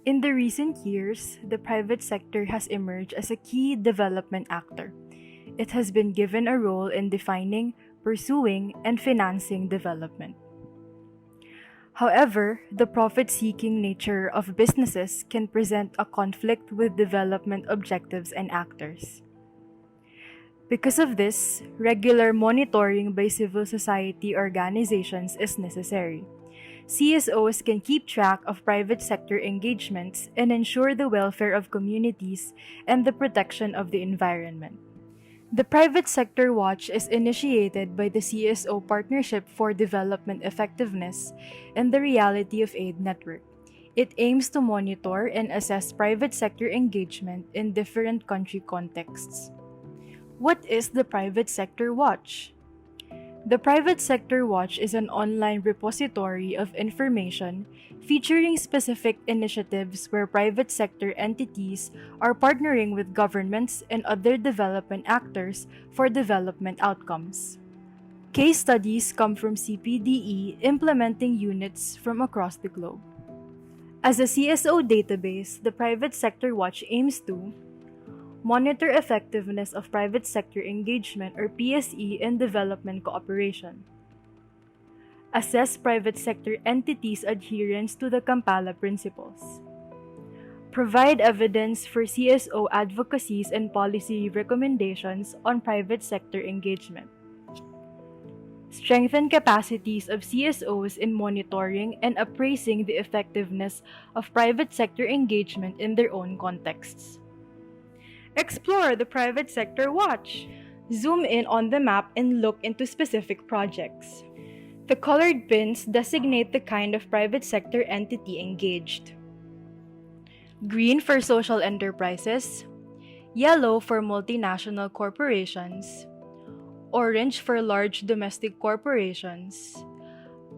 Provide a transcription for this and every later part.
In the recent years, the private sector has emerged as a key development actor. It has been given a role in defining, pursuing, and financing development. However, the profit seeking nature of businesses can present a conflict with development objectives and actors. Because of this, regular monitoring by civil society organizations is necessary. CSOs can keep track of private sector engagements and ensure the welfare of communities and the protection of the environment. The Private Sector Watch is initiated by the CSO Partnership for Development Effectiveness and the Reality of Aid Network. It aims to monitor and assess private sector engagement in different country contexts. What is the Private Sector Watch? The Private Sector Watch is an online repository of information featuring specific initiatives where private sector entities are partnering with governments and other development actors for development outcomes. Case studies come from CPDE implementing units from across the globe. As a CSO database, the Private Sector Watch aims to monitor effectiveness of private sector engagement or PSE in development cooperation. Assess private sector entities' adherence to the Kampala principles. Provide evidence for CSO advocacies and policy recommendations on private sector engagement. Strengthen capacities of CSOs in monitoring and appraising the effectiveness of private sector engagement in their own contexts. Explore the Private Sector Watch. Zoom in on the map and look into specific projects. The colored pins designate the kind of private sector entity engaged. Green for social enterprises, yellow for multinational corporations, orange for large domestic corporations,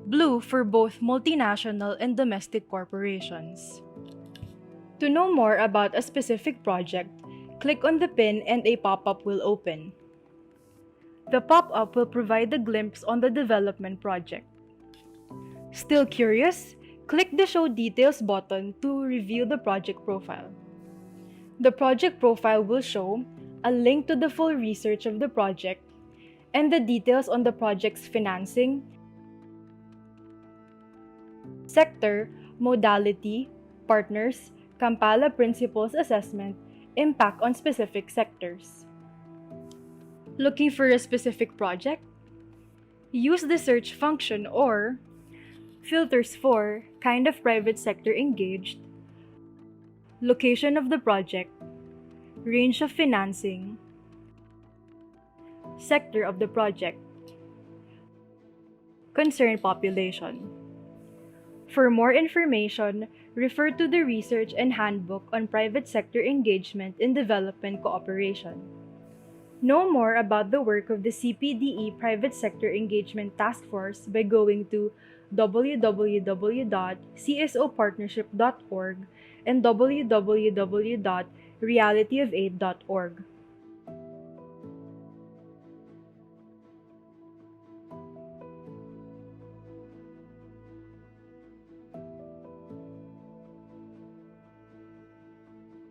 blue for both multinational and domestic corporations. To know more about a specific project, click on the pin and a pop-up will open. The pop-up will provide a glimpse on the development project. Still curious? Click the Show Details button to review the project profile. The project profile will show a link to the full research of the project and the details on the project's financing, sector, modality, partners, Kampala Principles Assessment, impact on specific sectors. Looking for a specific project? Use the search function or filters for kind of private sector engaged, location of the project, range of financing, sector of the project, concerned population. For more information, refer to the Research and Handbook on Private Sector Engagement in Development Cooperation. Know more about the work of the CPDE Private Sector Engagement Task Force by going to www.csopartnership.org and www.realityofaid.org.